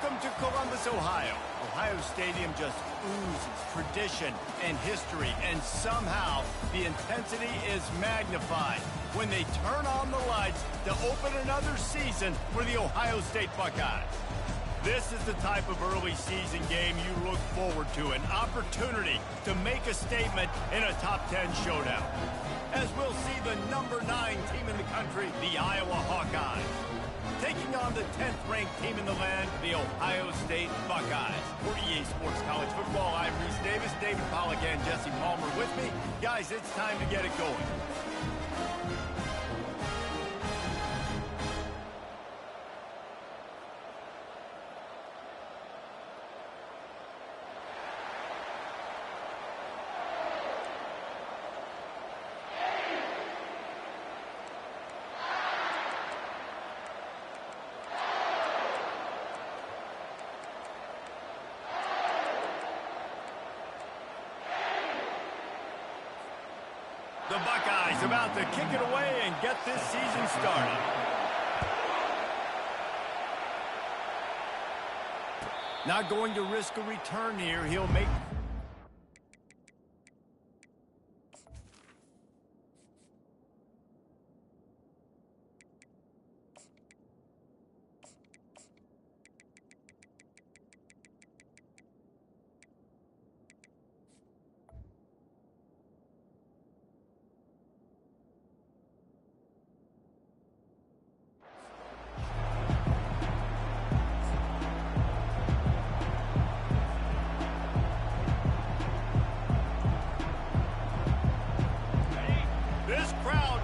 Welcome to Columbus, Ohio. Ohio Stadium just oozes tradition and history, and somehow the intensity is magnified when they turn on the lights to open another season for the Ohio State Buckeyes. This is the type of early season game you look forward to, an opportunity to make a statement in a top 10 showdown. As we'll see the number 9 team in the country, the Iowa Hawkeyes, taking on the 10th-ranked team in the land, the Ohio State Buckeyes. For EA Sports College Football, I'm Reese Davis, David Pollack, and Jesse Palmer with me. Guys, it's time to get it going. The Buckeyes about to kick it away and get this season started. Not going to risk a return here. He'll make...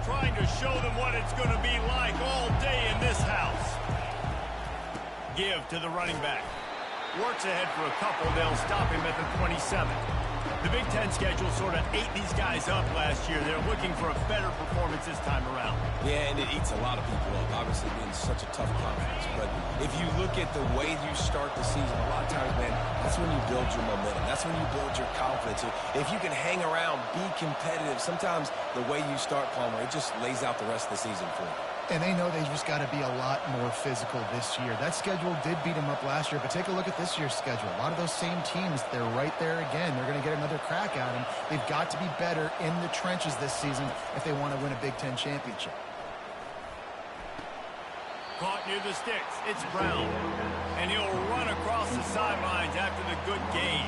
trying to show them what it's going to be like all day in this house. Give to the running back. Works ahead for a couple. They'll stop him at the 27. The Big Ten schedule sort of ate these guys up last year. They're looking for a better performance this time around. Yeah, and it eats a lot of people up, obviously being such a tough conference. But if you look at the way you start the season, a lot of times, man, that's when you build your momentum. That's when you build your confidence. If you can hang around, be competitive, sometimes the way you start, Palmer, it just lays out the rest of the season for you. And they know they just got to be a lot more physical this year. That schedule did beat them up last year, but take a look at this year's schedule. A lot of those same teams, they're right there again. They're going to get another crack at them. They've got to be better in the trenches this season if they want to win a Big Ten championship. Caught near the sticks. It's Brown. And he'll run across the sidelines after the good gain.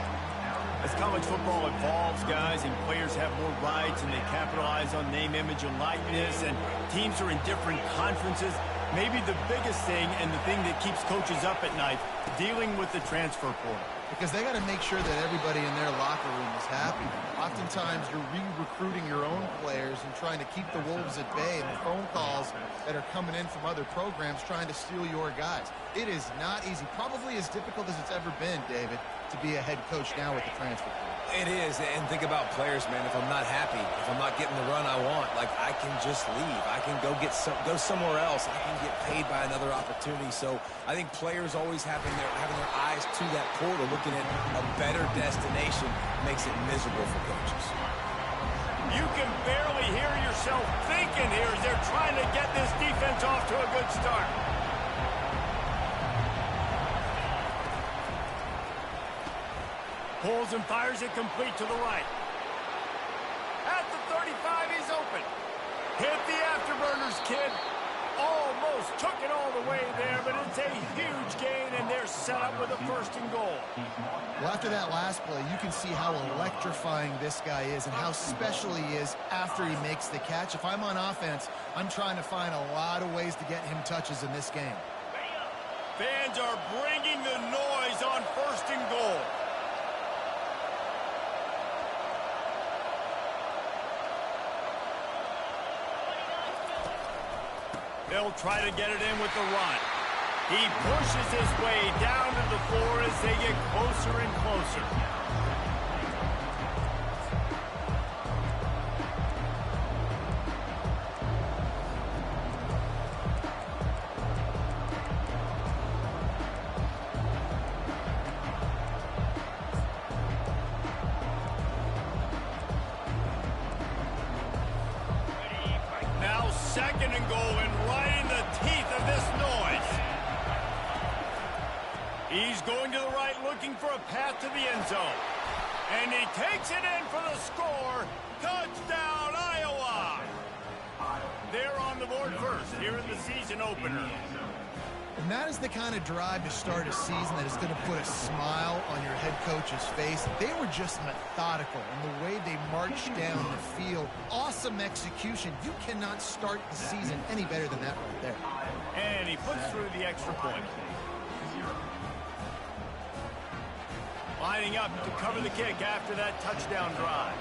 As college football evolves, guys, and players have more rights and they capitalize on name, image, and likeness, and teams are in different conferences, maybe the biggest thing and the thing that keeps coaches up at night, dealing with the transfer portal. Because they got to make sure that everybody in their locker room is happy. Oftentimes, you're re-recruiting your own players and trying to keep the wolves at bay, and the phone calls that are coming in from other programs trying to steal your guys. It is not easy. Probably as difficult as it's ever been, David, to be a head coach now with the transfer portal. It is, and think about players, man. If I'm not happy, if I'm not getting the run I want, like, I can just leave. I can go somewhere else. I can get paid by another opportunity. So I think players always having their eyes to that portal, looking at a better destination, makes it miserable for coaches. You can barely hear yourself thinking here as they're trying to get this defense off to a good start. Pulls and fires it complete to the right. At the 35, he's open. Hit the afterburners, kid. Almost took it all the way there, but it's a huge gain, and they're set up with a 1st and goal. Well, after that last play, you can see how electrifying this guy is and how special he is after he makes the catch. If I'm on offense, I'm trying to find a lot of ways to get him touches in this game. Fans are bringing the noise on 1st and goal. They'll try to get it in with the run. He pushes his way down to the floor as they get closer and closer. Now 2nd and goal, and right in the teeth of this noise. He's going to the right, looking for a path to the end zone. And he takes it in for the score. Touchdown, Iowa! They're on the board first here in the season opener. And that is the kind of drive to start a season that is going to put a smile on your head coach's face. They were just methodical in the way they marched down the field. Awesome execution. You cannot start the season any better than that right there. And he puts through the extra point. Lining up to cover the kick after that touchdown drive.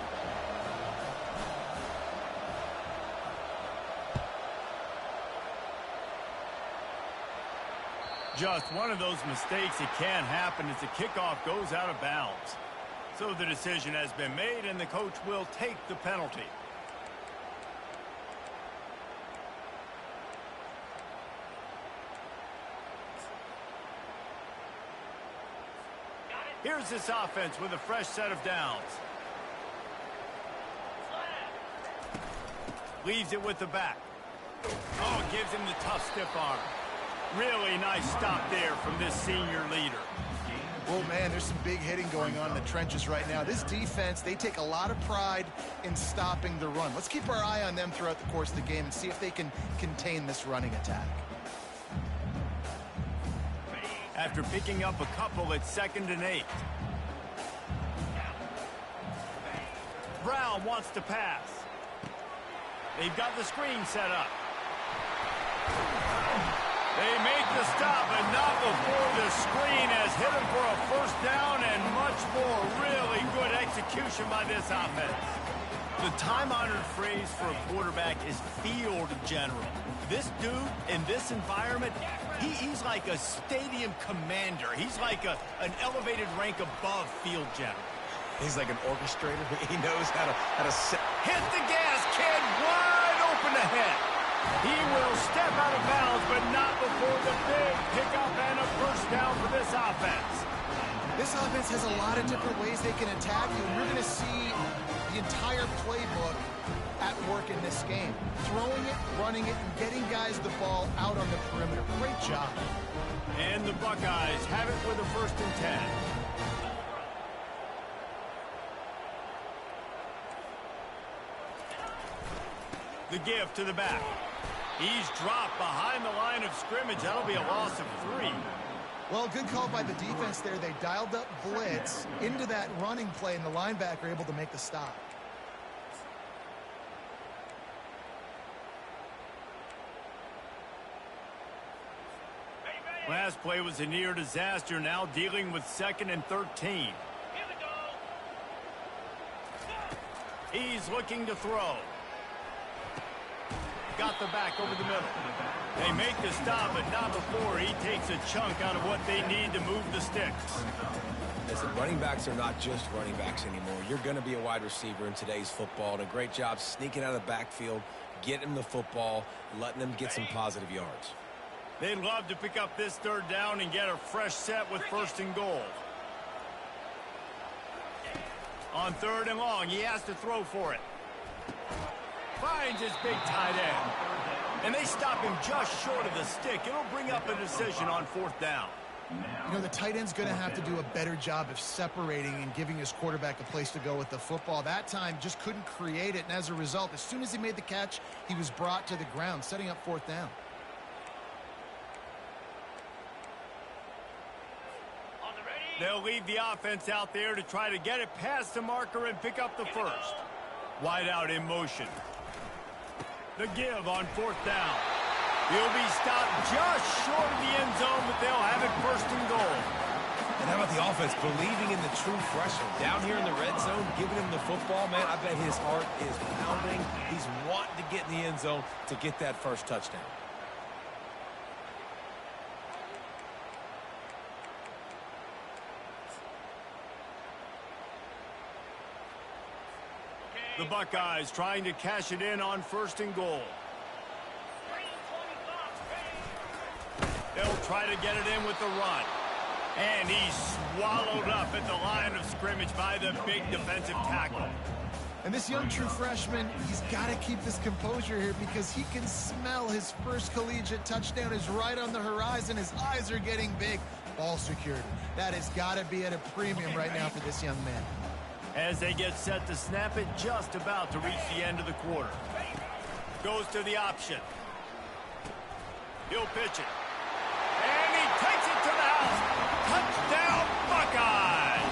Just one of those mistakes that can happen as the kickoff goes out of bounds. So the decision has been made, and the coach will take the penalty. Here's this offense with a fresh set of downs. Leaves it with the back. Oh, gives him the tough stiff arm. Really nice stop there from this senior leader. Well, man, there's some big hitting going on in the trenches right now. This defense, they take a lot of pride in stopping the run. Let's keep our eye on them throughout the course of the game and see if they can contain this running attack. After picking up a couple, it's 2nd and 8. Brown wants to pass. They've got the screen set up. They make the stop, but not before the screen has hit him for a first down, and much more. Really good execution by this offense. The time-honored phrase for a quarterback is field general. This dude, in this environment, he's like a stadium commander. He's like an elevated rank above field general. He's like an orchestrator. He knows how to set. Hit the gas, kid, wide open ahead. He will step out of bounds, but not before the big pickup and a first down for this offense. This offense has a lot of different ways they can attack you, and we're going to see the entire playbook at work in this game. Throwing it, running it, and getting guys the ball out on the perimeter. Great job. And the Buckeyes have it with a 1st and 10. The give to the back. He's dropped behind the line of scrimmage. That'll be a loss of 3. Well, good call by the defense there. They dialed up blitz into that running play, and the linebacker able to make the stop. Last play was a near disaster, now dealing with 2nd and 13. He's looking to throw. Got the back over the middle. They make the stop, but not before he takes a chunk out of what they need to move the sticks. Listen, running backs are not just running backs anymore. You're going to be a wide receiver in today's football, and a great job sneaking out of the backfield, getting them the football, letting them get some positive yards. They'd love to pick up this 3rd down and get a fresh set with 1st and goal. On 3rd and long, he has to throw for it. Finds his big tight end. And they stop him just short of the stick. It'll bring up a decision on 4th down. You know, the tight end's going to have to do a better job of separating and giving his quarterback a place to go with the football. That time just couldn't create it, and as a result, as soon as he made the catch, he was brought to the ground, setting up 4th down. They'll leave the offense out there to try to get it past the marker and pick up the 1st. Wide out in motion. The give on 4th down. He'll be stopped just short of the end zone, but they'll have it 1st and goal. And how about the offense believing in the true freshman? Down here in the red zone, giving him the football, man, I bet his heart is pounding. He's wanting to get in the end zone to get that 1st touchdown. The Buckeyes trying to cash it in on 1st and goal. They'll try to get it in with the run. And he's swallowed up at the line of scrimmage by the big defensive tackle. And this young true freshman, he's got to keep his composure here because he can smell his first collegiate touchdown is right on the horizon. His eyes are getting big. ball security. That has got to be at a premium right now for this young man. As they get set to snap it, just about to reach the end of the quarter. Goes to the option. He'll pitch it. And he takes it to the house. Touchdown, Buckeyes!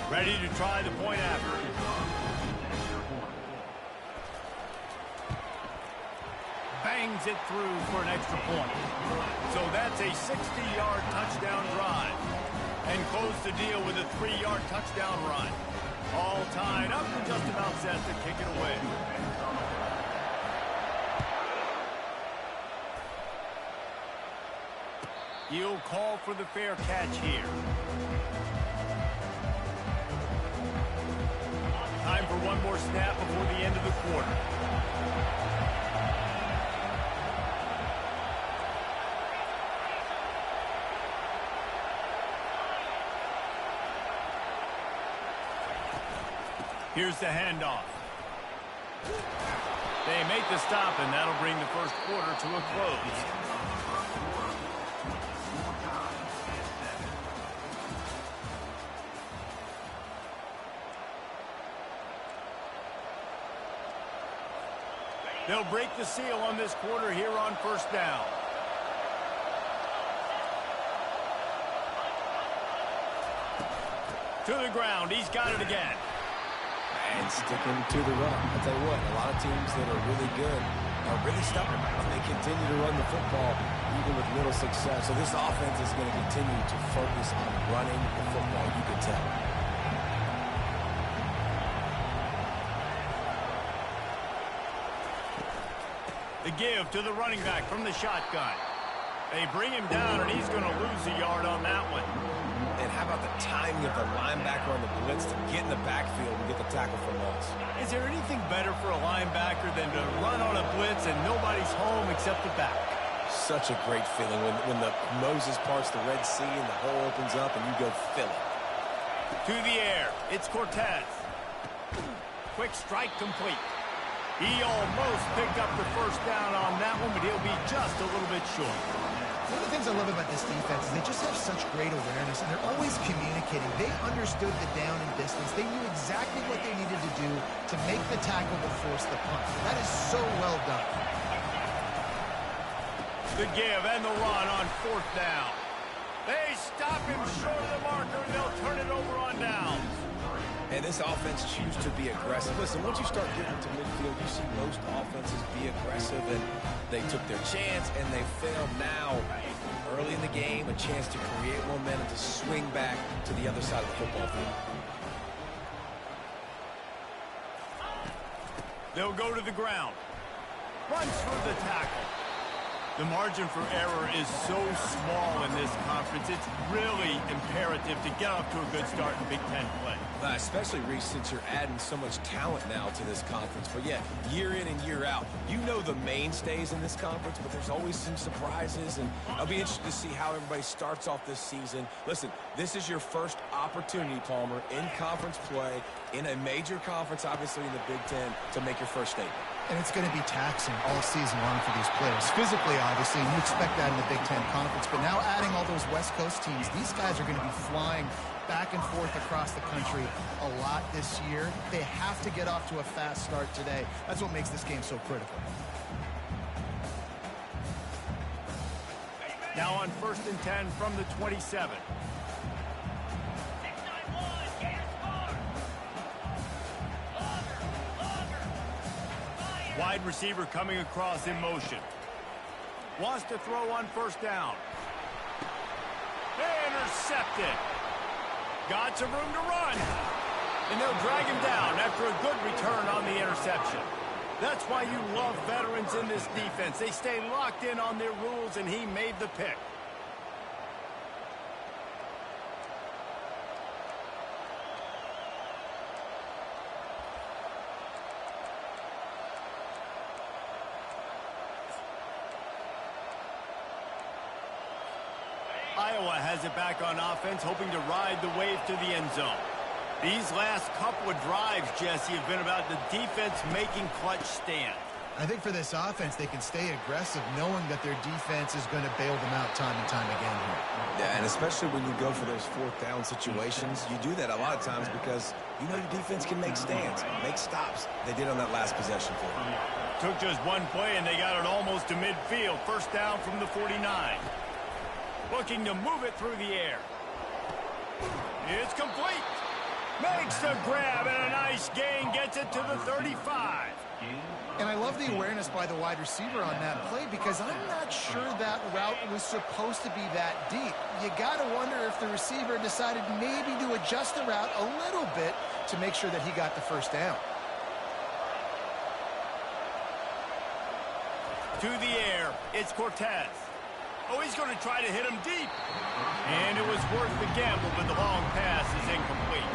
Ready to try the point after. Bangs it through for an extra point. So that's a 60-yard touchdown drive. And close the deal with a 3-yard touchdown run. All tied up and just about set to kick it away. He'll call for the fair catch here. Time for one more snap before the end of the quarter. Here's the handoff. They make the stop, and that'll bring the first quarter to a close. They'll break the seal on this quarter here on first down. To the ground. He's got it again. And sticking to the run. I'll tell you what, a lot of teams that are really good are really stubborn. And they continue to run the football even with little success. So this offense is going to continue to focus on running the football. You can tell. The give to the running back from the shotgun. They bring him down, and he's going to lose a yard on that one. And how about the timing of the linebacker on the blitz to get in the backfield and get the tackle for loss? Is there anything better for a linebacker than to run on a blitz and nobody's home except the back? Such a great feeling when the Moses parts the Red Sea and the hole opens up and you go fill it. To the air. It's Cortez. Quick strike complete. He almost picked up the first down on that one, but he'll be just a little bit short. One of the things I love about this defense is they just have such great awareness, and they're always communicating. They understood the down and distance. They knew exactly what they needed to do to make the tackle to force the punt. That is so well done. The give and the run on fourth down. They stop him short of the marker, and they'll turn it over on downs. And this offense chooses to be aggressive. Listen, once you start getting to midfield, you see most offenses be aggressive, and they took their chance, and they failed. Now, early in the game, a chance to create momentum, to swing back to the other side of the football field. They'll go to the ground. Runs through the tackle. The margin for error is so small in this conference, it's really imperative to get off to a good start in Big Ten play. Especially, Reese, since you're adding so much talent now to this conference. But, yeah, year in and year out, you know the mainstays in this conference, but there's always some surprises, and I'll be interested to see how everybody starts off this season. Listen, this is your first opportunity, Palmer, in conference play, in a major conference, obviously in the Big Ten, to make your first statement. And it's going to be taxing all season long for these players. Physically, obviously, and you expect that in the Big Ten Conference. But now adding all those West Coast teams, these guys are going to be flying back and forth across the country a lot this year. They have to get off to a fast start today. That's what makes this game so critical. Now on 1st and 10 from the 27. Wide receiver coming across in motion. Wants to throw on first down. Intercepted. Got some room to run. And they'll drag him down after a good return on the interception. That's why you love veterans in this defense. They stay locked in on their rules, and he made the pick. Iowa has it back on offense, hoping to ride the wave to the end zone. These last couple of drives, Jesse, have been about the defense making clutch stands. I think for this offense, they can stay aggressive knowing that their defense is going to bail them out time and time again here. Yeah, and especially when you go for those fourth down situations, you do that a lot of times because you know your defense can make stands, make stops. They did on that last possession for them. Took just one play, and they got it almost to midfield. First down from the 49. Looking to move it through the air. It's complete. Makes the grab, and a nice gain gets it to the 35. And I love the awareness by the wide receiver on that play because I'm not sure that route was supposed to be that deep. You got to wonder if the receiver decided maybe to adjust the route a little bit to make sure that he got the first down. To the air, it's Cortez. Oh, he's going to try to hit him deep. And it was worth the gamble, but the long pass is incomplete.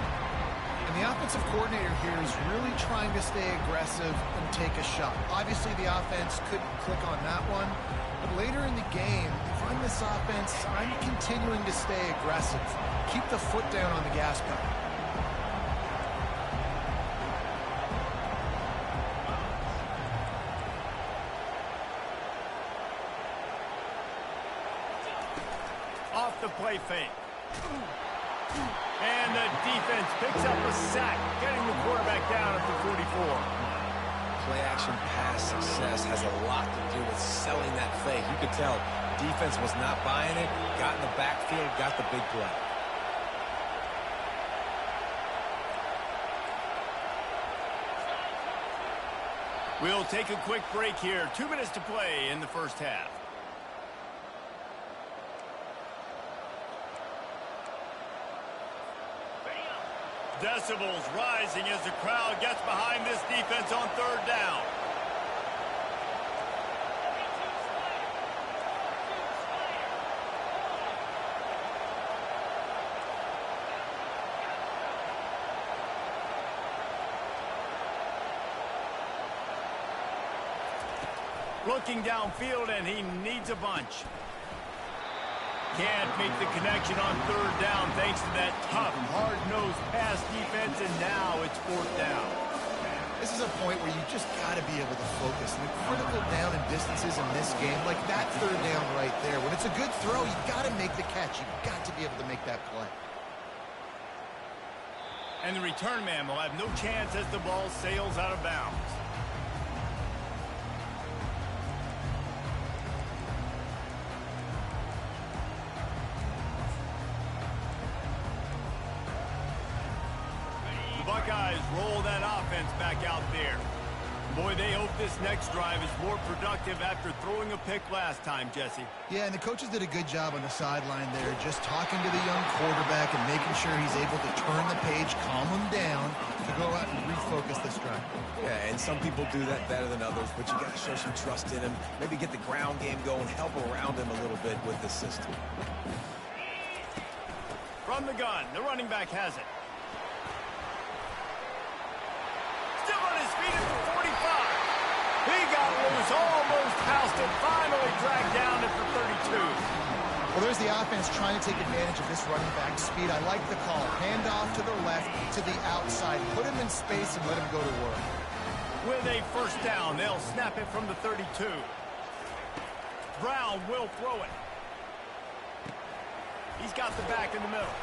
And the offensive coordinator here is really trying to stay aggressive and take a shot. Obviously, the offense couldn't click on that one. But later in the game, if I'm this offense, I'm continuing to stay aggressive. Keep the foot down on the gas pedal. Off the play fake. And the defense picks up a sack, getting the quarterback down at the 44. Play-action pass success has a lot to do with selling that fake. You could tell defense was not buying it, got in the backfield, got the big play. We'll take a quick break here. 2 minutes to play in the first half. Decibels rising as the crowd gets behind this defense on third down. Looking downfield, and he needs a bunch. Can't make the connection on third down thanks to that tough, hard-nosed pass defense, and now it's fourth down. This is a point where you just got to be able to focus. And the critical down and distances in this game, like that third down right there, when it's a good throw, you got to make the catch. You've got to be able to make that play. And the return man will have no chance as the ball sails out of bounds. Buckeyes roll that offense back out there. Boy, they hope this next drive is more productive after throwing a pick last time, Jesse. Yeah, and the coaches did a good job on the sideline there, just talking to the young quarterback and making sure he's able to turn the page, calm him down, to go out and refocus this drive. Yeah, and some people do that better than others, but you got to show some trust in him, maybe get the ground game going, help around him a little bit with the system. From the gun, the running back has it. Still on his feet at the 45. He got loose, almost housed it, finally dragged down at the 32. Well, there's the offense trying to take advantage of this running back speed. I like the call. Hand off to the left, to the outside. Put him in space and let him go to work. With a first down, they'll snap it from the 32. Brown will throw it. He's got the back in the middle.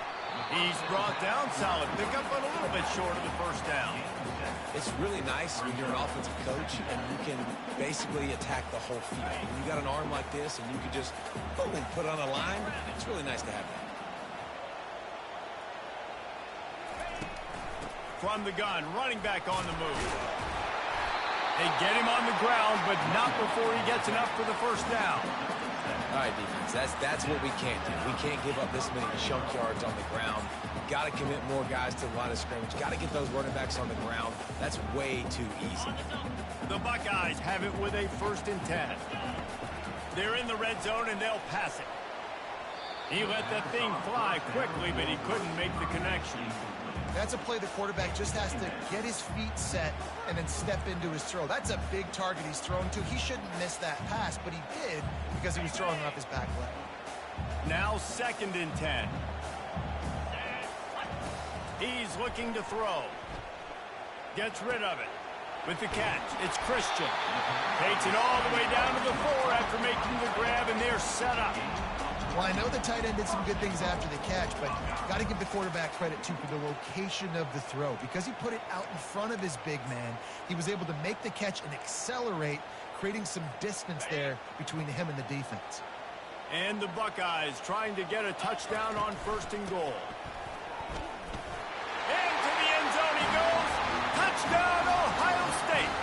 He's brought down, solid pickup, but a little bit short of the first down. It's really nice when you're an offensive coach and you can basically attack the whole field. When you got an arm like this and you can just, boom, put on a line, it's really nice to have that. From the gun, running back on the move. They get him on the ground, but not before he gets enough for the first down. All right, defense, that's what we can't do. We can't give up this many chunk yards on the ground. We've got to commit more guys to the line of scrimmage. Got to get those running backs on the ground. That's way too easy. The Buckeyes have it with a 1st and 10. They're in the red zone, and they'll pass it. He let that thing fly quickly, but he couldn't make the connection. That's a play the quarterback just has to get his feet set and then step into his throw. That's a big target he's thrown to. He shouldn't miss that pass, but he did because he was throwing off his back leg. Now 2nd and 10. He's looking to throw. Gets rid of it. With the catch, it's Christian. Takes it all the way down to the 4 after making the grab, and they're set up. Well, I know the tight end did some good things after the catch, but got to give the quarterback credit, too, for the location of the throw. Because he put it out in front of his big man, he was able to make the catch and accelerate, creating some distance there between him and the defense. And the Buckeyes trying to get a touchdown on 1st and goal. Into the end zone he goes. Touchdown, Ohio State.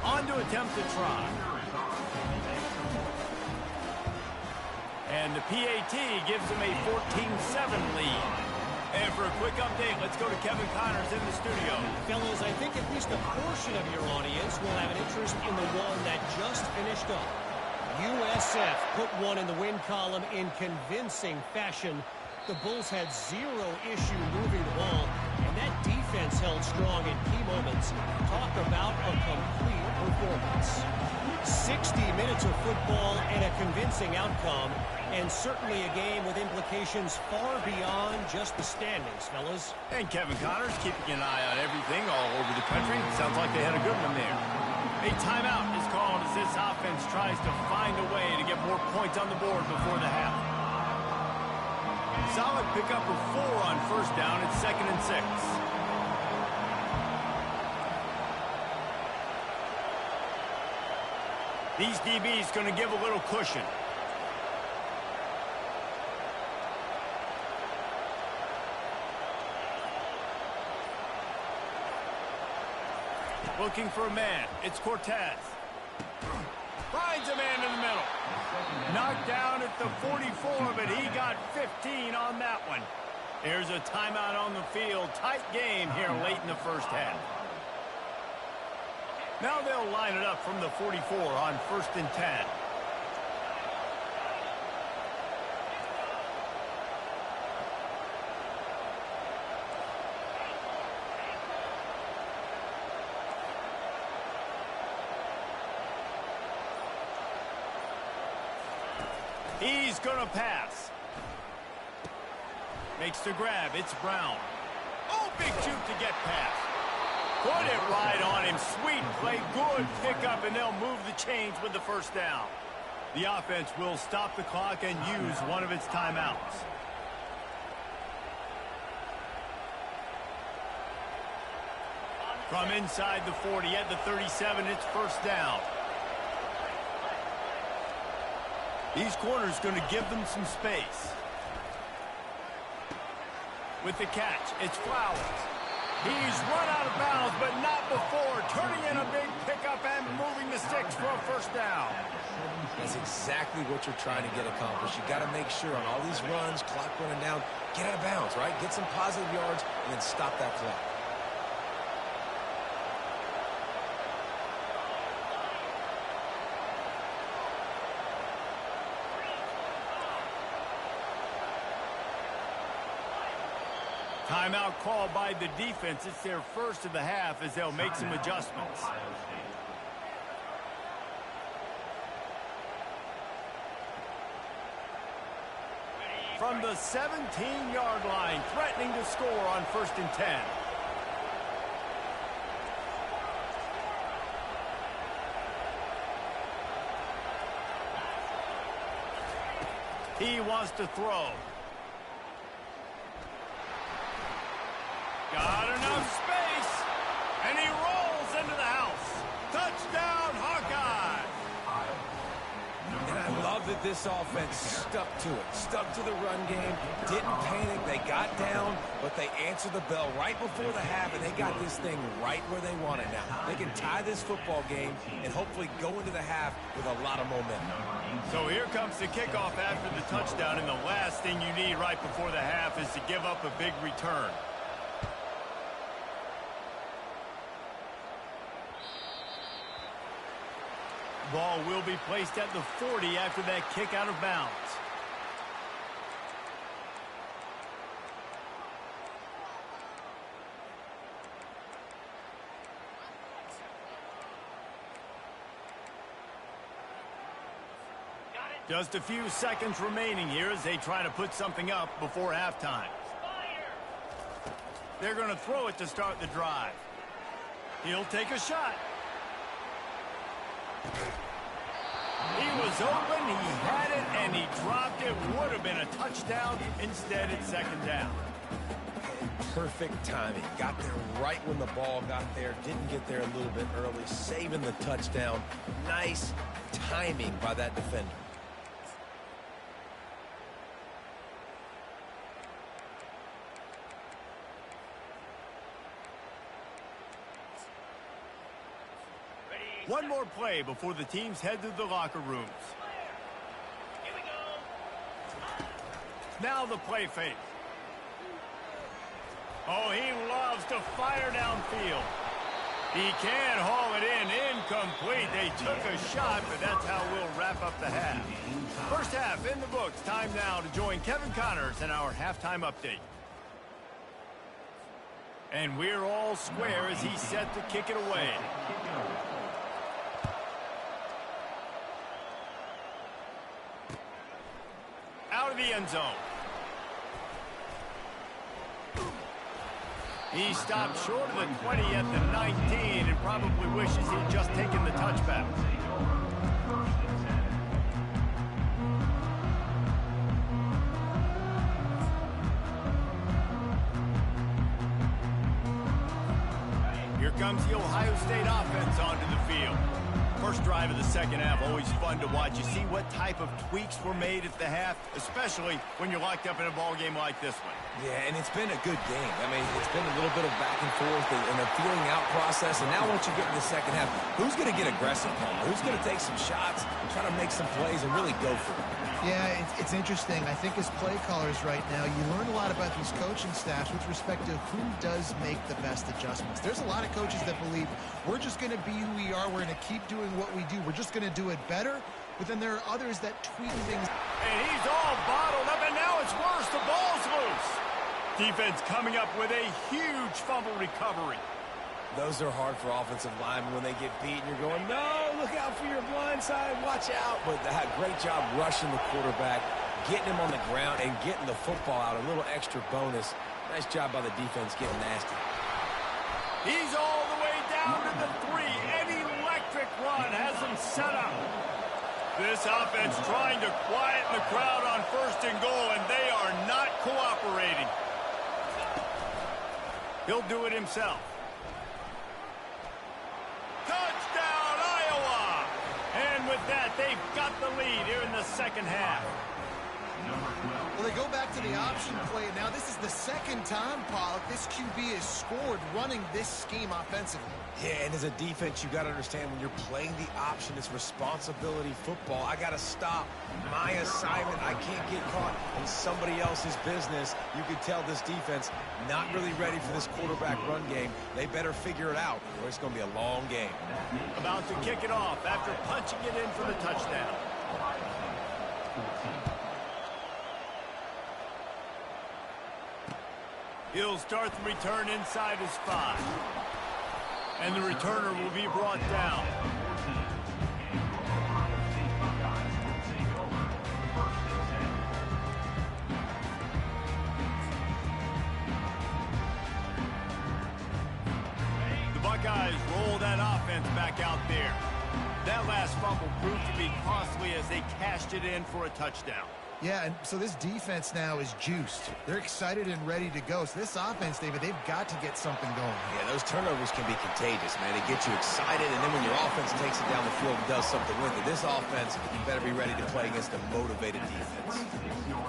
On to attempt to try. And the PAT gives him a 14-7 lead. And for a quick update, let's go to Kevin Connors in the studio. Fellas, I think at least a portion of your audience will have an interest in the one that just finished up. USF put one in the win column in convincing fashion. The Bulls had zero issue moving the ball, and that defense held strong in key moments. Talk about a complete performance. 60 minutes of football and a convincing outcome, and certainly a game with implications far beyond just the standings, fellas. And Kevin Connors keeping an eye on everything all over the country. Sounds like they had a good one there. A timeout is called as this offense tries to find a way to get more points on the board before the half. Solid pickup of 4 on 1st down. It's 2nd and 6. These DBs going to give a little cushion. Looking for a man. It's Cortez. Finds a man in the middle. Knocked down at the 44, but he got 15 on that one. There's a timeout on the field. Tight game here late in the 1st half. Now they'll line it up from the 44 on 1st and 10. He's going to pass. Makes the grab. It's Brown. Oh, big shoot to get past. Put it right on him. Sweet play. Good pickup, and they'll move the chains with the 1st down. The offense will stop the clock and use one of its timeouts. From inside the 40 at the 37, it's 1st down. These corners going to give them some space. With the catch, it's Flowers. He's run out of bounds, but not before. Turning in a big pickup and moving the sticks for a 1st down. That's exactly what you're trying to get accomplished. You got to make sure on all these runs, clock running down, get out of bounds, right? Get some positive yards and then stop that clock. Timeout called by the defense. It's their 1st of the half as they'll make some adjustments. From the 17-yard line, threatening to score on 1st and 10. He wants to throw. Got enough space, and he rolls into the house. Touchdown, Hawkeye! And I love that this offense stuck to it, stuck to the run game, didn't panic, they got down, but they answered the bell right before the half, and they got this thing right where they want it now. They can tie this football game and hopefully go into the half with a lot of momentum. So here comes the kickoff after the touchdown, and the last thing you need right before the half is to give up a big return. Ball will be placed at the 40 after that kick out of bounds. Just a few seconds remaining here as they try to put something up before halftime. They're going to throw it to start the drive. He'll take a shot. He was open, he had it, and he dropped it. Would have been a touchdown. Instead, it's second down. Perfect timing. Got there right when the ball got there. Didn't get there a little bit early. Saving the touchdown. Nice timing by that defender. One more play before the teams head to the locker rooms. Here we go. Now the play fake. Oh, he loves to fire downfield. He can haul it in. Incomplete. They took a shot, but that's how we'll wrap up the half. First half in the books. Time now to join Kevin Connors in our halftime update. And we're all square as he's set to kick it away. Out of the end zone. He stopped short of the 20 at the 19 and probably wishes he'd just taken the touchback. Here comes the Ohio State offense onto the field. First drive of the second half, always fun to watch. You see what type of tweaks were made at the half, especially when you're locked up in a ball game like this one. Yeah, and it's been a good game. I mean, it's been a little bit of back and forth and a feeling out process. And now once you get in the second half, who's going to get aggressive, Palmer? Who's going to take some shots, try to make some plays, and really go for it? Yeah, it's interesting. I think as play callers right now, you learn a lot about these coaching staffs with respect to who does make the best adjustments. There's a lot of coaches that believe we're just going to be who we are. We're going to keep doing what we do. We're just going to do it better. But then there are others that tweak things. And he's all bottled up, and now it's worse. The ball's loose. Defense coming up with a huge fumble recovery. Those are hard for offensive linemen when they get beat and you're going, no, look out for your blind side, watch out. But they had a great job rushing the quarterback, getting him on the ground, and getting the football out. A little extra bonus. Nice job by the defense getting nasty. He's all the way down to the 3. An electric run has him set up. This offense trying to quieten the crowd on first and goal, and they are not cooperating. He'll do it himself. Touchdown, Iowa! And with that, they've got the lead here in the second half. Well, they go back to the option play. Now, this is the second time, Pollock, this QB has scored running this scheme offensively. Yeah, and as a defense, you got to understand when you're playing the option, it's responsibility football. I got to stop my assignment. I can't get caught in somebody else's business. You could tell this defense not really ready for this quarterback run game. They better figure it out, or it's going to be a long game. About to kick it off after punching it in for the touchdown. He'll start the return inside his 5. And the returner will be brought down. The Buckeyes roll that offense back out there. That last fumble proved to be costly as they cashed it in for a touchdown. Yeah, and so this defense now is juiced. They're excited and ready to go. So this offense, David, they've got to get something going. Yeah, those turnovers can be contagious, man. They get you excited, and then when your offense takes it down the field and does something with it, this offense, you better be ready to play against a motivated defense.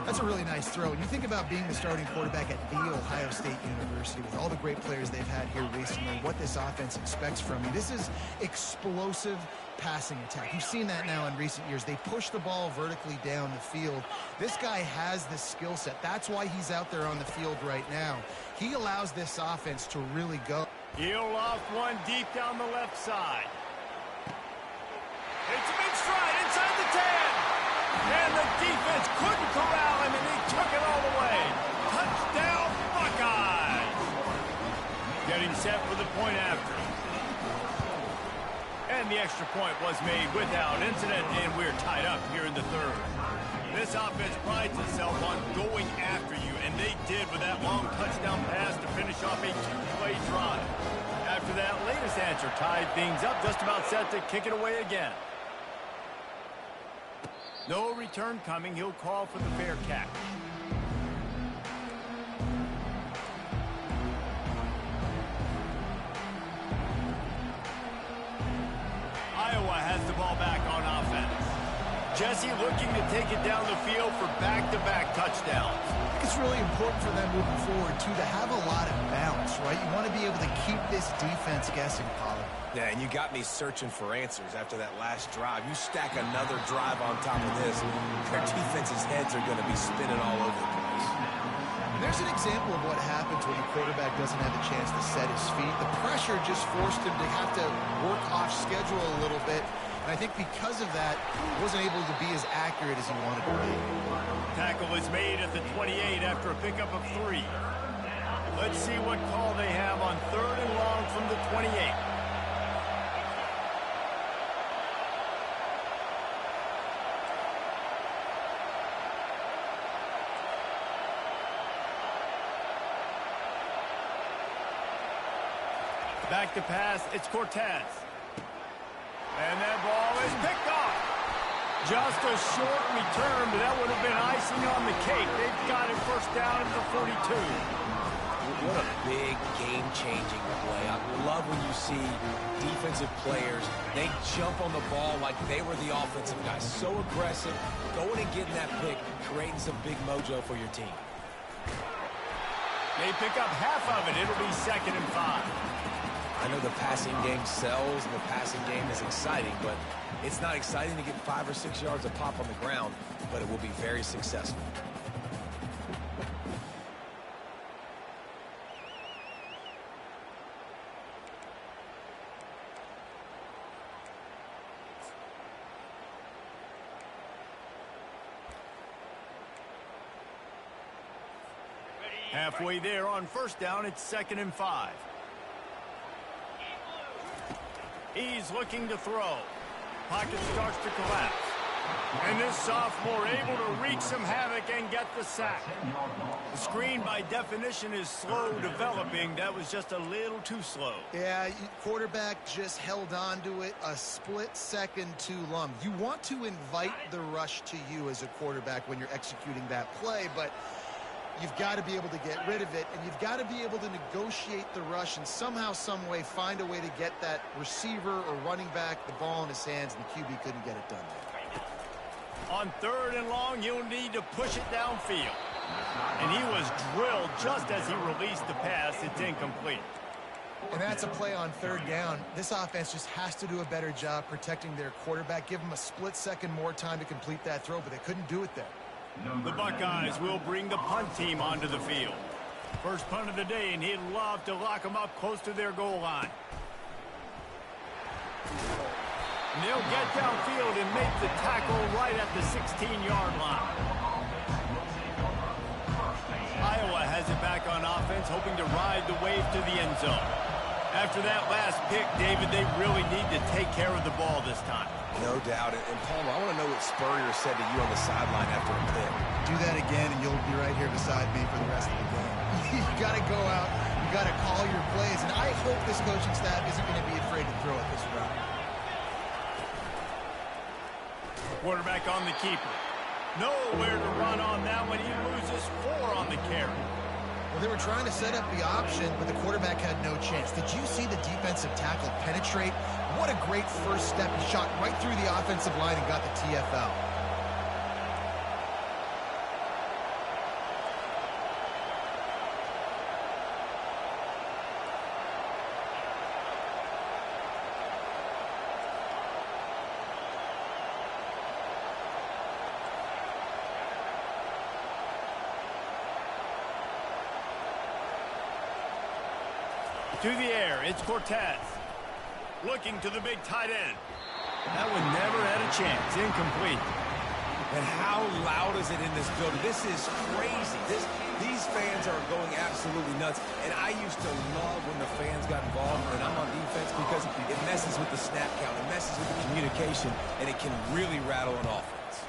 That's a really nice throw. And you think about being the starting quarterback at The Ohio State University with all the great players they've had here recently, what this offense expects from you. This is explosive passing attack. You've seen that now in recent years. They push the ball vertically down the field. This guy has the skill set. That's why he's out there on the field right now. He allows this offense to really go. He'll loft one deep down the left side. It's a big stride inside the 10. And the defense couldn't corral him, and he took it all the way. Touchdown, Buckeyes. Getting set for the point after. And the extra point was made without incident, and we're tied up here in the third. This offense prides itself on going after you, and they did with that long touchdown pass to finish off a two-play drive. After that latest answer tied things up, just about set to kick it away again. No return coming. He'll call for the fair catch. Iowa has the ball back on offense. Jesse looking to take it down the field for back-to-back touchdowns. I think it's really important for them moving forward, too, to have a lot of balance, right? You want to be able to keep this defense guessing, Pollard. Yeah, and you got me searching for answers after that last drive. You stack another drive on top of this, their defense's heads are going to be spinning all over the place. And there's an example of what happens when the quarterback doesn't have a chance to set his feet. The pressure just forced him to have to work off schedule a little bit. And I think because of that, he wasn't able to be as accurate as he wanted to be. Tackle is made at the 28 after a pickup of 3. Let's see what call they have on 3rd and long from the 28. Back to pass, it's Cortez. And that ball is picked off. Just a short return, but that would have been icing on the cake. They've got it first down at the 42. What a big game-changing play. I love when you see defensive players, they jump on the ball like they were the offensive guys. So aggressive, going and getting that pick, creating some big mojo for your team. They pick up half of it. It'll be 2nd and 5. I know the passing game sells and the passing game is exciting, but it's not exciting to get 5 or 6 yards of pop on the ground, but it will be very successful. Halfway there on first down, it's 2nd and 5. He's looking to throw. Pocket starts to collapse. And this sophomore able to wreak some havoc and get the sack. The screen, by definition, is slow developing. That was just a little too slow. Yeah, quarterback just held on to it a split second too long. You want to invite the rush to you as a quarterback when you're executing that play, but you've got to be able to get rid of it, and you've got to be able to negotiate the rush and somehow, some way, find a way to get that receiver or running back the ball in his hands, and the QB couldn't get it done there. On 3rd and long, you'll need to push it downfield. And he was drilled just as he released the pass. It's incomplete. And that's a play on 3rd down. This offense just has to do a better job protecting their quarterback. Give him a split second more time to complete that throw, but they couldn't do it there. The Buckeyes will bring the punt team onto the field. First punt of the day, and he'd love to lock them up close to their goal line. And they'll get downfield and make the tackle right at the 16-yard line. Iowa has it back on offense, hoping to ride the wave to the end zone. After that last pick, David, they really need to take care of the ball this time. No doubt. And Paul, I want to know what Spurrier said to you on the sideline after a pick. Do that again, and you'll be right here beside me for the rest of the game. You got to go out. You got to call your plays. And I hope this coaching staff isn't going to be afraid to throw it this route. Quarterback on the keeper. Nowhere to run on that one. He loses 4 on the carry. Well, they were trying to set up the option, but the quarterback had no chance. Did you see the defensive tackle penetrate? What a great first step. He shot right through the offensive line and got the TFL. To the air, it's Cortez. Looking to the big tight end. That one never had a chance. Incomplete. And how loud is it in this building? This is crazy. These fans are going absolutely nuts. And I used to love when the fans got involved, and I'm on defense, because it messes with the snap count. It messes with the communication, and it can really rattle an offense.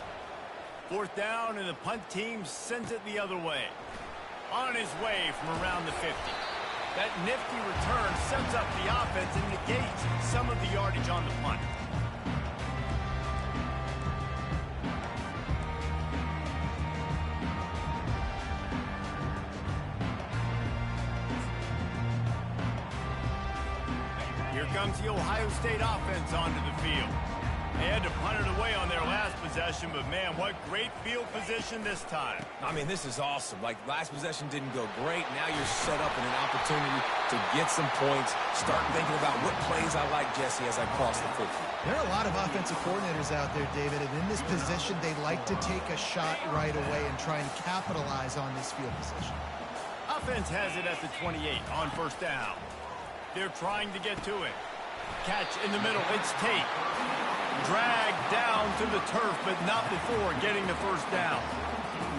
Fourth down, and the punt team sends it the other way. On his way from around the 50. That nifty return sets up the offense and negates some of the yardage on the punt. Here comes the Ohio State offense onto the field. They had to punt it away on their last possession, but man, what great field position this time. I mean, this is awesome. Like, last possession didn't go great. Now you're set up in an opportunity to get some points. Start thinking about what plays I like, Jesse, as I cross the 50. There are a lot of offensive coordinators out there, David, and in this position, they like to take a shot right away and try and capitalize on this field position. Offense has it at the 28 on first down. They're trying to get to it. Catch in the middle. It's Tate. Dragged down to the turf, but not before getting the first down.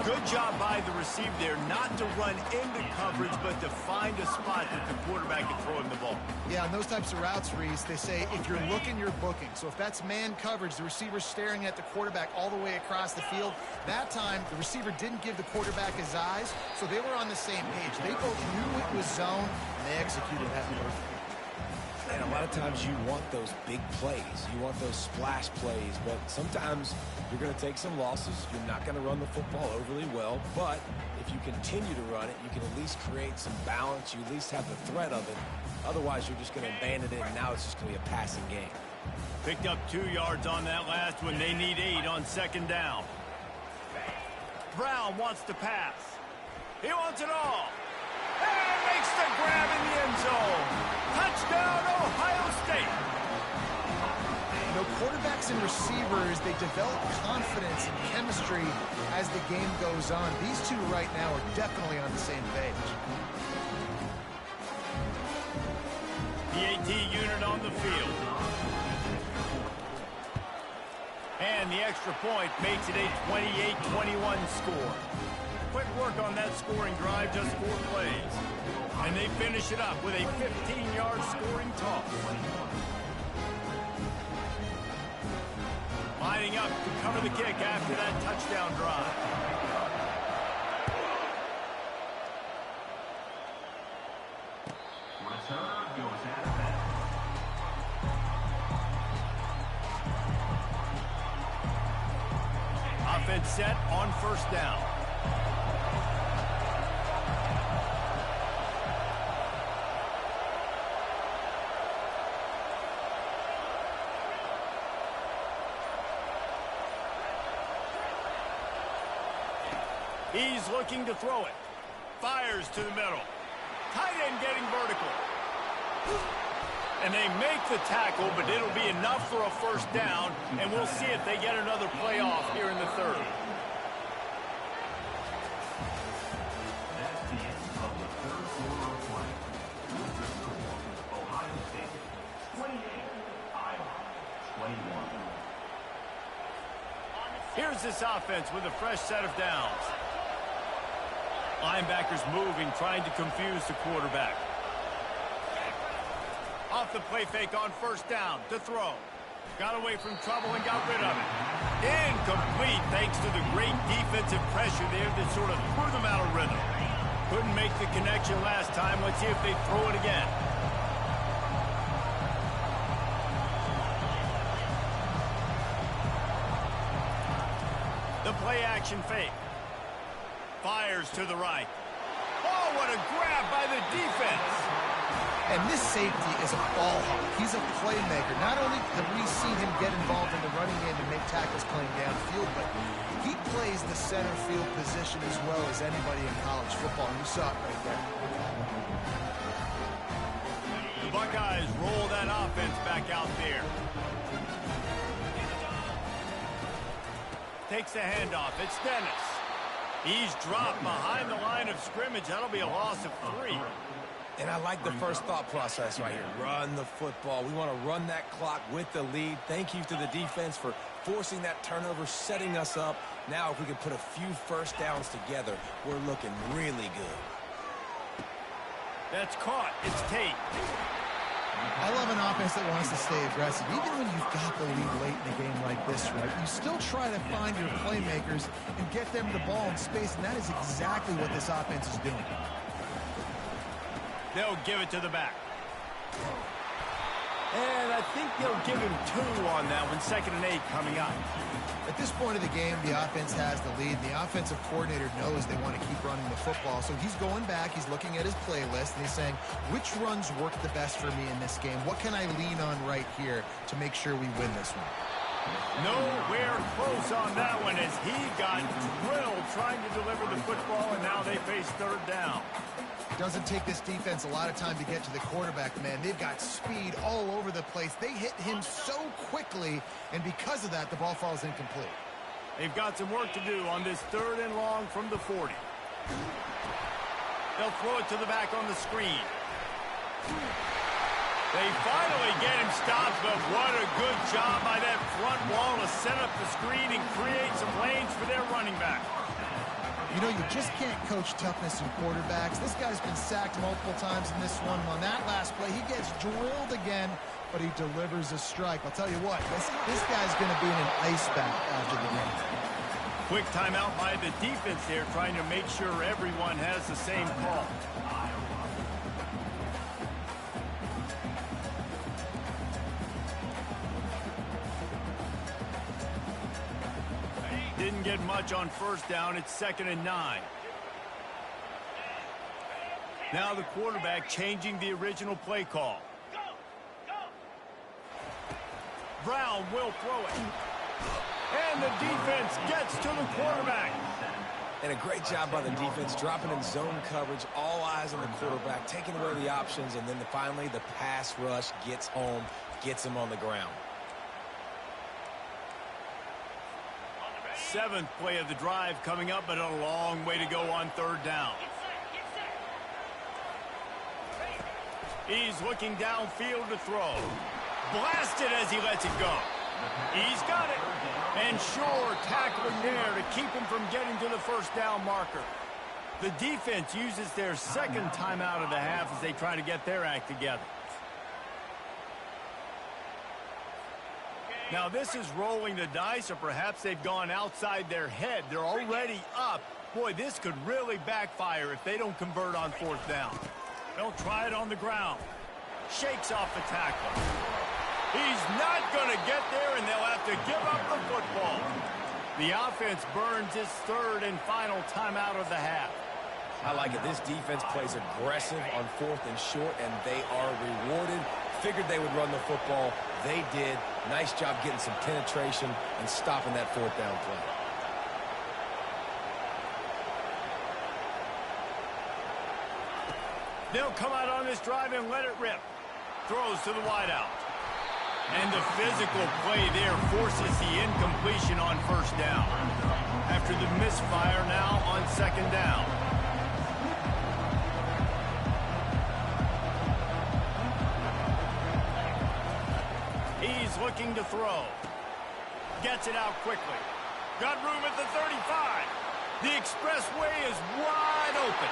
Good job by the receiver there, not to run into coverage, but to find a spot that the quarterback can throw him the ball. Yeah, on those types of routes, Reese, they say if you're looking, you're booking. So if that's man coverage, the receiver's staring at the quarterback all the way across the field. That time, the receiver didn't give the quarterback his eyes, so they were on the same page. They both knew it was zone, and they executed that perfectly. And a lot of times you want those big plays. You want those splash plays, but sometimes you're going to take some losses. You're not going to run the football overly well, but if you continue to run it, you can at least create some balance. You at least have the threat of it. Otherwise, you're just going to abandon it, and now it's just going to be a passing game. Picked up 2 yards on that last one. They need 8 on second down. Brown wants to pass. He wants it all. And makes the grab in the end zone. Touchdown, Ohio State. You know, quarterbacks and receivers, they develop confidence and chemistry as the game goes on. These two right now are definitely on the same page. PAT unit on the field. And the extra point makes it a 28-21 score. Quick work on that scoring drive, just 4 plays. And they finish it up with a 15-yard scoring toss. Lining up to cover the kick after that touchdown drive. Return goes out of bounds. Offense set on first down. He's looking to throw it. Fires to the middle. Tight end getting vertical. And they make the tackle, but it'll be enough for a first down, and we'll see if they get another play off here in the third. That's the end of the third quarter of play. The score, Ohio State 28, Iowa 21. Here's this offense with a fresh set of downs. Linebackers moving, trying to confuse the quarterback. Off the play fake on first down to throw. Got away from trouble and got rid of it. Incomplete thanks to the great defensive pressure there that sort of threw them out of rhythm. Couldn't make the connection last time. Let's see if they throw it again. The play action fake. Fires to the right. Oh, what a grab by the defense. And this safety is a ball hawk. He's a playmaker. Not only have we seen him get involved in the running game and make tackles playing downfield, but he plays the center field position as well as anybody in college football. And you saw it right there. The Buckeyes roll that offense back out there. Takes the handoff. It's Dennis. He's dropped behind the line of scrimmage. That'll be a loss of 3. And I like the first thought process right here. Run the football. We want to run that clock with the lead. Thank you to the defense for forcing that turnover, setting us up. Now if we can put a few first downs together, we're looking really good. That's caught. It's Tate. I love an offense that wants to stay aggressive. Even when you've got the lead late in a game like this, right, you still try to find your playmakers and get them the ball in space, and that is exactly what this offense is doing. They'll give it to the back. And I think they'll give him 2 on that one. 2nd and 8 coming up. At this point of the game, the offense has the lead. The offensive coordinator knows they want to keep running the football. So he's going back, he's looking at his playlist, and he's saying, which runs work the best for me in this game? What can I lean on right here to make sure we win this one? Nowhere close on that one as he got drilled trying to deliver the football, and now they face 3rd down. It doesn't take this defense a lot of time to get to the quarterback, man. They've got speed all over the place. They hit him so quickly, and because of that, the ball falls incomplete. They've got some work to do on this 3rd and long from the 40. They'll throw it to the back on the screen. They finally get him stopped, but what a good job by that front wall to set up the screen and create some lanes for their running back. You know, you just can't coach toughness in quarterbacks. This guy's been sacked multiple times in this one. On that last play, he gets drilled again, but he delivers a strike. I'll tell you what, this guy's going to be in an ice bath after the game. Quick timeout by the defense there, trying to make sure everyone has the same call. Didn't get much on 1st down. It's 2nd and 9. Now the quarterback changing the original play call. Brown will throw it. And the defense gets to the quarterback. And a great job by the defense, dropping in zone coverage, all eyes on the quarterback, taking away the options, and then finally the pass rush gets home, gets him on the ground. 7th play of the drive coming up, but a long way to go on 3rd down. He's looking downfield to throw. Blasted as he lets it go. He's got it. And sure, tackling there to keep him from getting to the 1st down marker. The defense uses their 2nd timeout of the half as they try to get their act together. Now this is rolling the dice, or perhaps they've gone outside their head. They're already up. Boy, this could really backfire if they don't convert on 4th down. They'll try it on the ground. Shakes off the tackle. He's not going to get there, and they'll have to give up the football. The offense burns its 3rd and final timeout of the half. I like it. This defense plays aggressive on 4th and short, and they are rewarded. Figured they would run the football. They did. Nice job getting some penetration and stopping that 4th down play. They'll come out on this drive and let it rip. Throws to the wideout. And the physical play there forces the incompletion on 1st down. After the misfire now on 2nd down. He's looking to throw. Gets it out quickly. Got room at the 35. The expressway is wide open.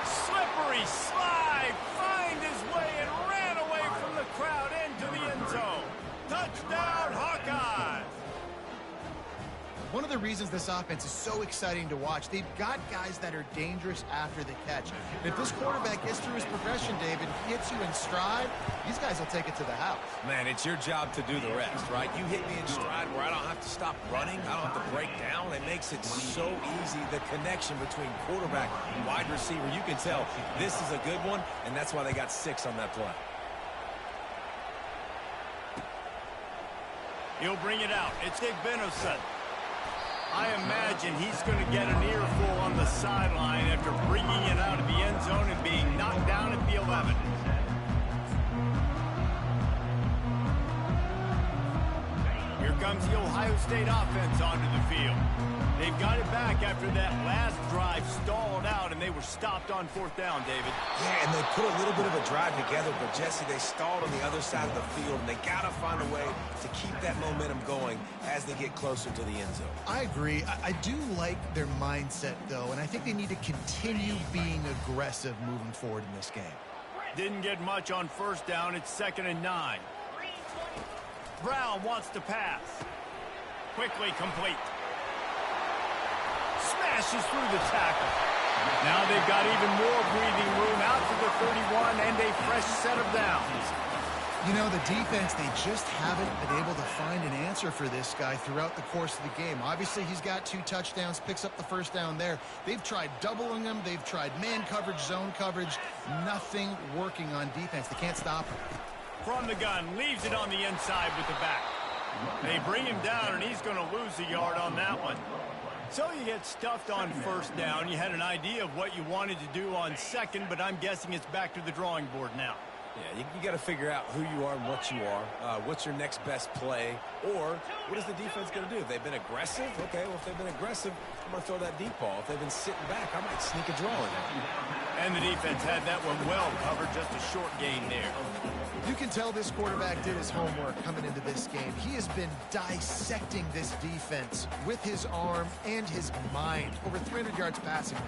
Slippery slide, find his way and ran away from the crowd into the end zone. Touchdown, Hawkeyes! One of the reasons this offense is so exciting to watch, they've got guys that are dangerous after the catch. And if this quarterback gets through his progression, David, hits you in stride, these guys will take it to the house. Man, it's your job to do the rest, right? You hit me in stride where I don't have to stop running. I don't have to break down. It makes it so easy. The connection between quarterback and wide receiver, you can tell this is a good one, and that's why they got 6 on that play. He'll bring it out. It's Dick Benison. I imagine he's going to get an earful on the sideline after bringing it out of the end zone and being knocked down at the 11. Here comes comes the Ohio State offense onto the field. They've got it back after that last drive stalled out, and they were stopped on 4th down, David. Yeah, and they put a little bit of a drive together, but, Jesse, they stalled on the other side of the field, and they got to find a way to keep that momentum going as they get closer to the end zone. I agree. I do like their mindset, though, and I think they need to continue being aggressive moving forward in this game. Didn't get much on 1st down. It's 2nd and 9. Brown wants to pass. Quickly complete. Smashes through the tackle. Now they've got even more breathing room out to the 31 and a fresh set of downs. You know, the defense, they just haven't been able to find an answer for this guy throughout the course of the game. Obviously, he's got 2 touchdowns, picks up the 1st down there. They've tried doubling him. They've tried man coverage, zone coverage. Nothing working on defense. They can't stop him. From the gun, leaves it on the inside with the back. They bring him down, and he's going to lose a yard on that one. So you get stuffed on 1st down. You had an idea of what you wanted to do on 2nd, but I'm guessing it's back to the drawing board now. Yeah, you got to figure out who you are and what you are. What's your next best play? Or what is the defense going to do? If they've been aggressive, okay, well, if they've been aggressive, I'm going to throw that deep ball. If they've been sitting back, I might sneak a draw in there. And the defense had that one well covered, just a short gain there. You can tell this quarterback did his homework coming into this game. He has been dissecting this defense with his arm and his mind. Over 300 yards passing.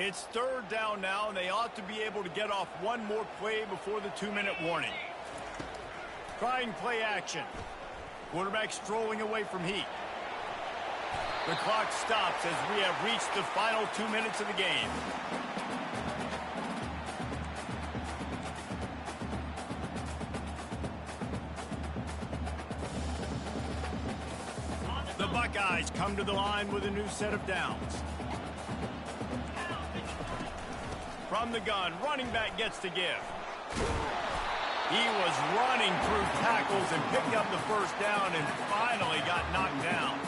It's 3rd down now, and they ought to be able to get off one more play before the 2-minute warning. Trying play action. Quarterback strolling away from heat. The clock stops as we have reached the final 2 minutes of the game. The Buckeyes come to the line with a new set of downs. From the gun, running back gets to give. He was running through tackles and picked up the 1st down and finally got knocked down.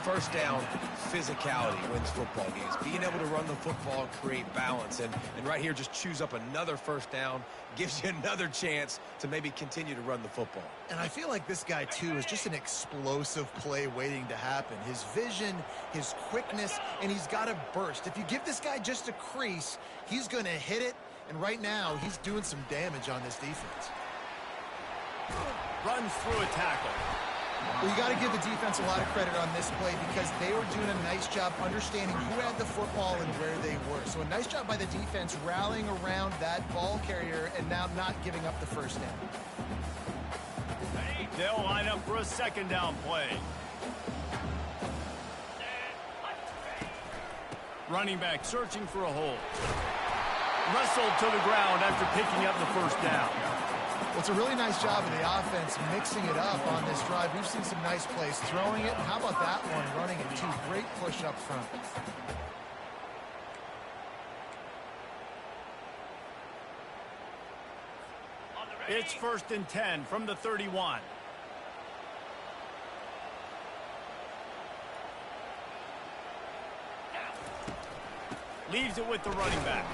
1st down, physicality wins football games. Being able to run the football and create balance. And right here, just choose up another 1st down, gives you another chance to maybe continue to run the football. And I feel like this guy, too, is just an explosive play waiting to happen. His vision, his quickness, and he's got a burst. If you give this guy just a crease, he's going to hit it. And right now, he's doing some damage on this defense. Runs through a tackle. Well, you got to give the defense a lot of credit on this play because they were doing a nice job understanding who had the football and where they were. So a nice job by the defense rallying around that ball carrier and now not giving up the 1st down. They'll line up for a 2nd down play. Running back searching for a hole. Wrestled to the ground after picking up the 1st down. Well, it's a really nice job of the offense mixing it up on this drive. We've seen some nice plays throwing it. And how about that one running it too? Great push up front. It's 1st and 10 from the 31. Leaves it with the running back.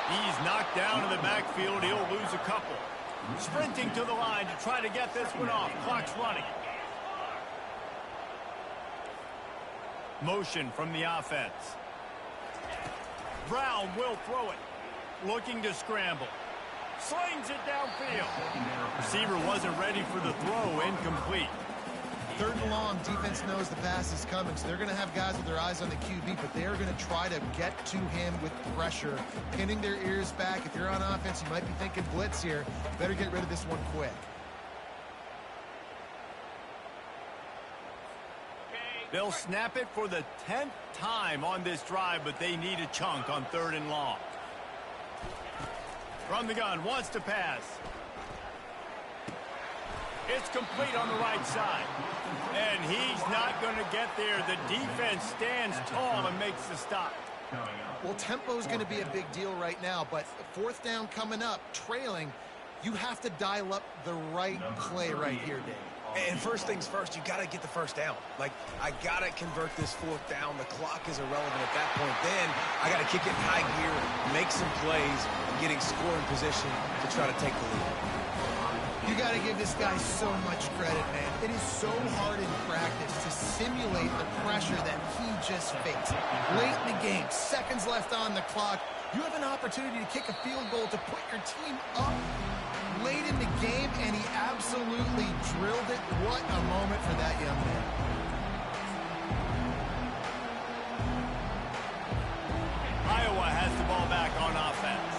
He's knocked down in the backfield. He'll lose a couple. Sprinting to the line to try to get this one off. Clock's running. Motion from the offense. Brown will throw it. Looking to scramble. Slings it downfield. Receiver wasn't ready for the throw. Incomplete. 3rd and long, defense knows the pass is coming, so they're going to have guys with their eyes on the QB, but they are going to try to get to him with pressure, pinning their ears back. If you're on offense, you might be thinking blitz here. Better get rid of this one quick. They'll snap it for the 10th time on this drive, but they need a chunk on 3rd and long. From the gun, wants to pass. It's complete on the right side. And he's not going to get there. The defense stands tall and makes the stop. Well, tempo is going to be a big deal right now, but 4th down coming up, trailing, you have to dial up the right play right here, Dave. And first things first, you got to get the 1st down. Like, I got to convert this 4th down. The clock is irrelevant at that point. Then I got to kick it in high gear, make some plays, getting scoring position to try to take the lead. You got to give this guy so much credit, man. It is so hard in practice to simulate the pressure that he just faced. Late in the game, seconds left on the clock, you have an opportunity to kick a field goal to put your team up late in the game, and he absolutely drilled it. What a moment for that young man. Iowa has the ball back on offense.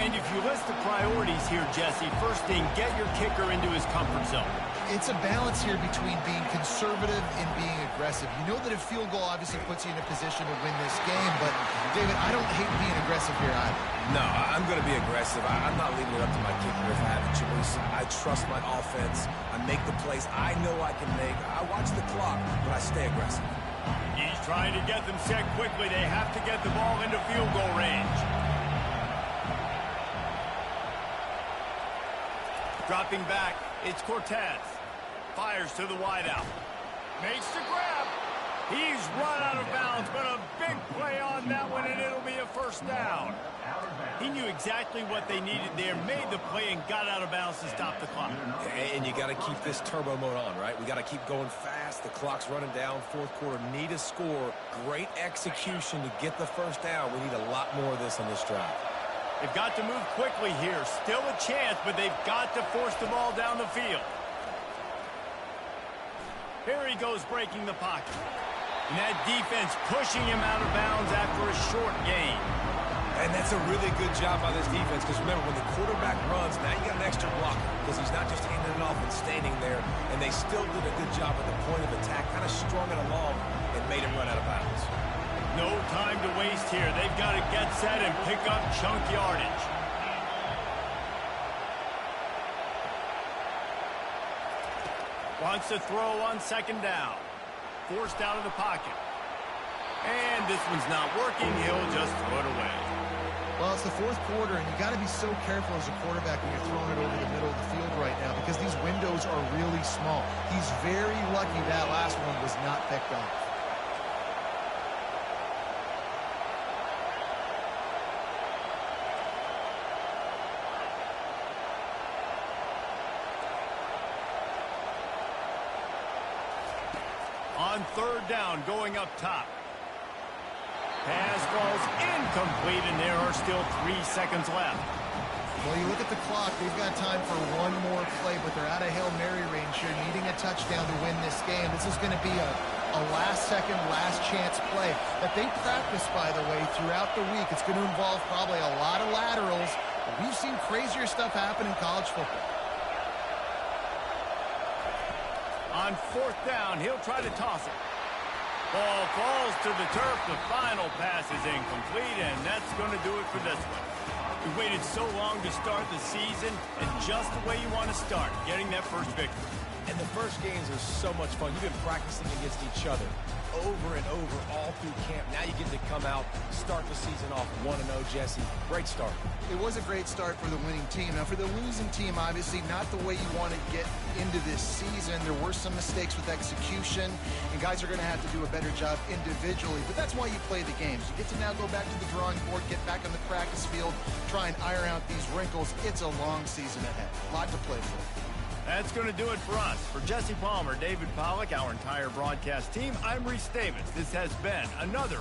And if you list the priorities here, Jesse, first thing, get your kicker into his comfort zone. It's a balance here between being conservative and being aggressive. You know that a field goal obviously puts you in a position to win this game, but, David, I don't hate being aggressive here either. No, I'm going to be aggressive. I'm not leaving it up to my kicker if I have a choice. I trust my offense. I make the plays I know I can make. I watch the clock, but I stay aggressive. He's trying to get them set quickly. They have to get the ball into field goal range. Dropping back, it's Cortez. Fires to the wideout. Makes the grab. He's run out of bounds, but a big play on that one, and it'll be a first down. He knew exactly what they needed there, made the play, and got out of bounds to stop the clock. And you got to keep this turbo mode on, right? We got to keep going fast. The clock's running down. Fourth quarter, need a score. Great execution to get the first down. We need a lot more of this on this drive. They've got to move quickly here. Still a chance, but they've got to force the ball down the field. Here he goes breaking the pocket. And that defense pushing him out of bounds after a short gain. And that's a really good job by this defense, because remember, when the quarterback runs, now you got an extra blocker, because he's not just handing it off and standing there, and they still did a good job at the point of attack, kind of strung it along and made him run out of bounds. No time to waste here. They've got to get set and pick up chunk yardage. Wants to throw on second down. Forced out of the pocket. And this one's not working. He'll just throw it away. Well, it's the fourth quarter, and you got to be so careful as a quarterback when you're throwing it over the middle of the field right now, because these windows are really small. He's very lucky that last one was not picked off. On third down, going up top. Pass falls incomplete, and there are still 3 seconds left. Well, you look at the clock, they've got time for one more play, but they're out of Hail Mary range here, needing a touchdown to win this game. This is going to be a last-second, last-chance play that they practice, by the way, throughout the week. It's going to involve probably a lot of laterals. We've seen crazier stuff happen in college football. On fourth down, he'll try to toss it. Ball falls to the turf. The final pass is incomplete, and that's going to do it for this one. We waited so long to start the season, and just the way you want to start, getting that first victory. And the first games are so much fun. You've been practicing against each other over and over all through camp. Now you get to come out, start the season off 1-0, Jesse. Great start. It was a great start for the winning team. Now, for the losing team, obviously not the way you want to get into this season. There were some mistakes with execution, and guys are going to have to do a better job individually. But that's why you play the games. You get to now go back to the drawing board, get back on the practice field, try and iron out these wrinkles. It's a long season ahead. A lot to play for. That's going to do it for us. For Jesse Palmer, David Pollack, our entire broadcast team, I'm Reese Davis. This has been another